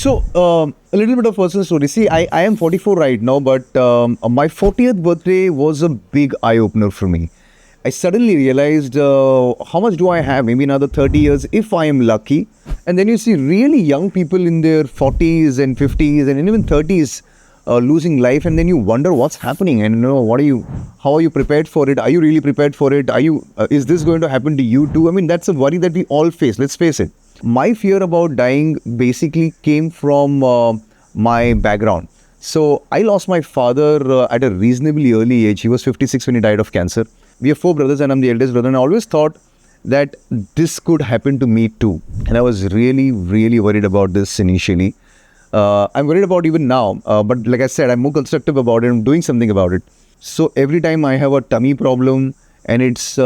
A little bit of personal story. See, I am 44 right now, but my 40th birthday was a big eye-opener for me. I suddenly realized how much do I have? Maybe another 30 years if I am lucky. And then you see really young people in their 40s and 50s and even 30s losing life, and then you wonder what's happening and how are you prepared for it? Are you really prepared for it? Is this going to happen to you too? I mean, that's a worry that we all face. Let's face it. My fear about dying basically came from my background. So I lost my father at a reasonably early age. He was 56 when he died of cancer. We have 4 brothers and I'm the eldest brother, and I always thought that this could happen to me too. And I was really, really worried about this initially. I'm worried about even now, but like I said, I'm more constructive about it. I'm doing something about it. So every time I have a tummy problem and it's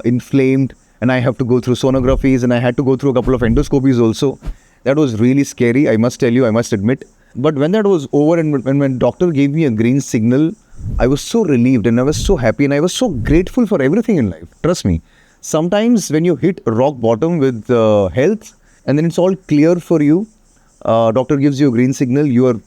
inflamed and I have to go through sonographies, and I had to go through a couple of endoscopies also. That was really scary, I must tell you, I must admit. But when that was over and when doctor gave me a green signal, I was so relieved and I was so happy and I was so grateful for everything in life. Trust me, sometimes when you hit rock bottom with health and then it's all clear for you, doctor gives you a green signal,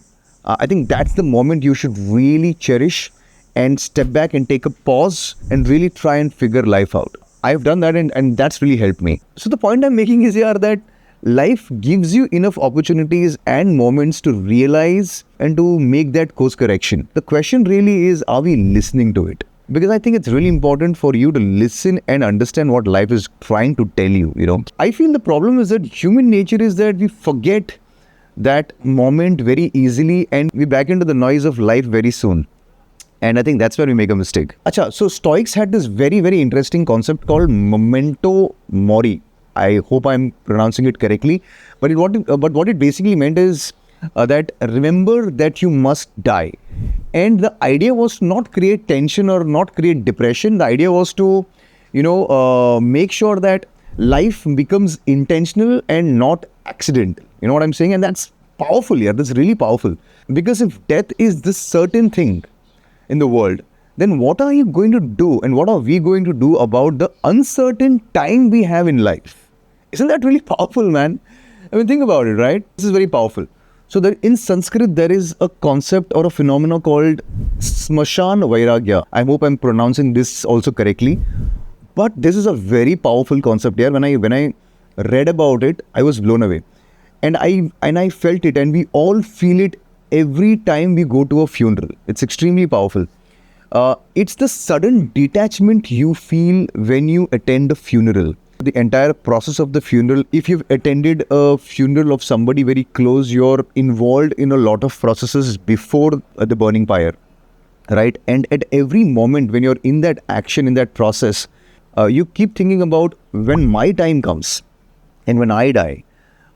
I think that's the moment you should really cherish and step back and take a pause and really try and figure life out. I've done that and that's really helped me. So the point I'm making is here that life gives you enough opportunities and moments to realize and to make that course correction. The question really is, are we listening to it? Because I think it's really important for you to listen and understand what life is trying to tell you, I feel the problem is that human nature is that we forget that moment very easily and we back into the noise of life very soon. And I think that's where we make a mistake. Acha, so Stoics had this very, very interesting concept called Memento Mori. I hope I'm pronouncing it correctly. But what it basically meant is that remember that you must die. And the idea was to not create tension or not create depression. The idea was to, make sure that life becomes intentional and not accidental. You know what I'm saying? And that's powerful here. That's really powerful. Because if death is this certain thing in the world, then what are you going to do and what are we going to do about the uncertain time we have in life? Isn't that really powerful, man? I mean, think about it, right? This is very powerful. So in Sanskrit, there is a concept or a phenomenon called Smashan Vairagya. I hope I'm pronouncing this also correctly. But this is a very powerful concept here. When I read about it, I was blown away. And I felt it, and we all feel it every time we go to a funeral. It's extremely powerful. It's the sudden detachment you feel when you attend a funeral. The entire process of the funeral, if you've attended a funeral of somebody very close, you're involved in a lot of processes before the burning pyre, right? And at every moment when you're in that action, in that process, you keep thinking about when my time comes and when I die,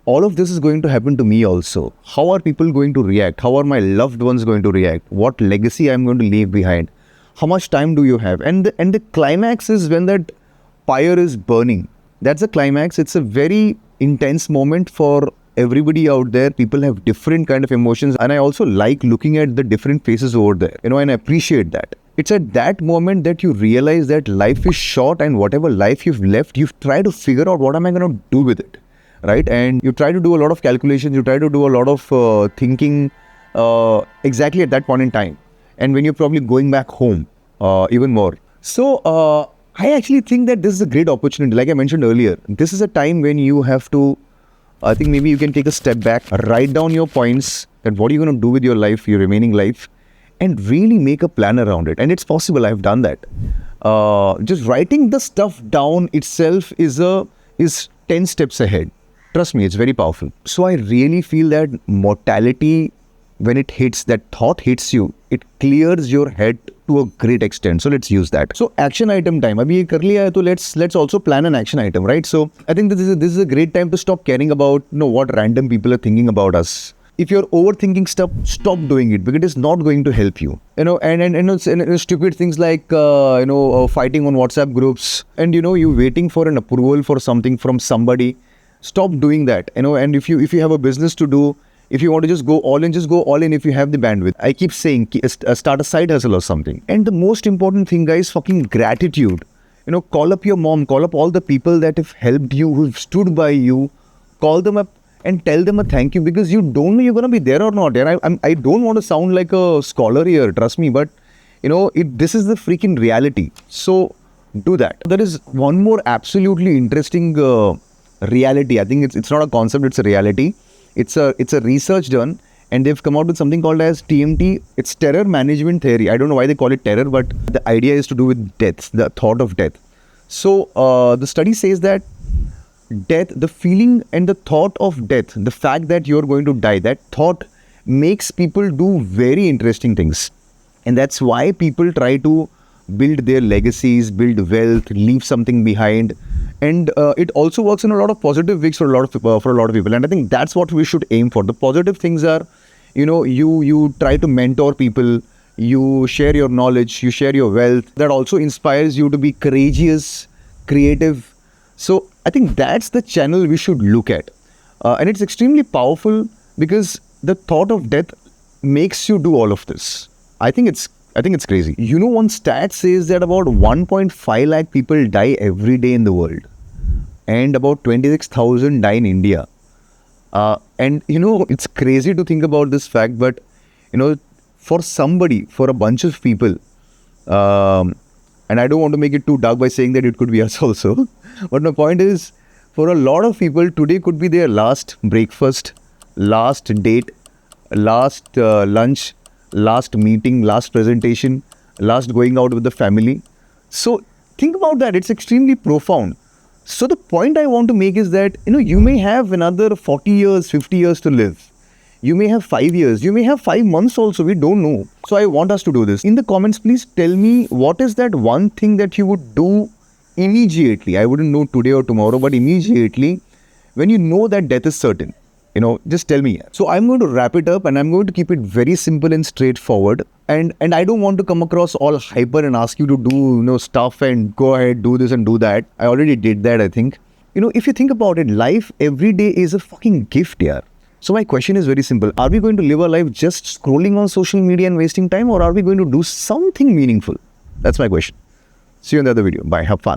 all of this is going to happen to me also. How are people going to react? How are my loved ones going to react? What legacy I'm going to leave behind? How much time do you have? And the climax is when that pyre is burning. That's the climax. It's a very intense moment for everybody out there. People have different kind of emotions. And I also like looking at the different faces over there, and I appreciate that. It's at that moment that you realize that life is short, and whatever life you've left, you've tried to figure out what am I going to do with it, right? And you try to do a lot of calculations. You try to do a lot of thinking exactly at that point in time. And when you're probably going back home, even more. So, I actually think that this is a great opportunity. Like I mentioned earlier, this is a time when you have to, I think maybe you can take a step back, write down your points, that what are you going to do with your life, your remaining life, and really make a plan around it. And it's possible. I've done that. Just writing the stuff down itself is 10 steps ahead. Trust me, it's very powerful. So I really feel that mortality, when it hits, that thought hits you, it clears your head to a great extent. So let's use that. So action item time. Abhi ye kar liya hai, so let's also plan an action item, right? So I think this is a great time to stop caring about what random people are thinking about us. If you're overthinking stuff, stop doing it, because it's not going to help you. And stupid things like fighting on WhatsApp groups, and you waiting for an approval for something from somebody. Stop doing that. And if you have a business to do, if you want to just go all in, just go all in if you have the bandwidth. I keep saying, start a side hustle or something. And the most important thing, guys, fucking gratitude. Call up your mom, call up all the people that have helped you, who've stood by you, call them up and tell them a thank you, because you don't know you're going to be there or not. And I don't want to sound like a scholar here, trust me, but this is the freaking reality. So do that. There is one more absolutely interesting reality. I think it's not a concept, it's a reality. It's a research done, and they've come out with something called as TMT. It's terror management theory. I don't know why they call it terror, but the idea is to do with death, the thought of death. So the study says that death, the feeling and the thought of death, the fact that you're going to die, that thought makes people do very interesting things. And that's why people try to build their legacies, build wealth, leave something behind. And it also works in a lot of positive ways for a lot of people. And I think that's what we should aim for. The positive things are, you try to mentor people, you share your knowledge, you share your wealth. That also inspires you to be courageous, creative. So I think that's the channel we should look at. And it's extremely powerful because the thought of death makes you do all of this. I think it's crazy. One stat says that about 1.5 lakh people die every day in the world, and about 26,000 die in India. And it's crazy to think about this fact, but for a bunch of people, and I don't want to make it too dark by saying that it could be us also, but my point is, for a lot of people, today could be their last breakfast, last date, last lunch, last meeting, last presentation, last going out with the family. So think about that. It's extremely profound. So the point I want to make is that, you may have another 40 years, 50 years to live. You may have 5 years. You may have 5 months also. We don't know. So I want us to do this. In the comments, please tell me, what is that one thing that you would do immediately? I wouldn't know today or tomorrow, but immediately, when you know that death is certain. Just tell me. So I'm going to wrap it up, and I'm going to keep it very simple and straightforward. And I don't want to come across all hyper and ask you to do, stuff and go ahead, do this and do that. I already did that, I think. If you think about it, life every day is a fucking gift, yeah. So my question is very simple. Are we going to live our life just scrolling on social media and wasting time, or are we going to do something meaningful? That's my question. See you in the other video. Bye. Have fun.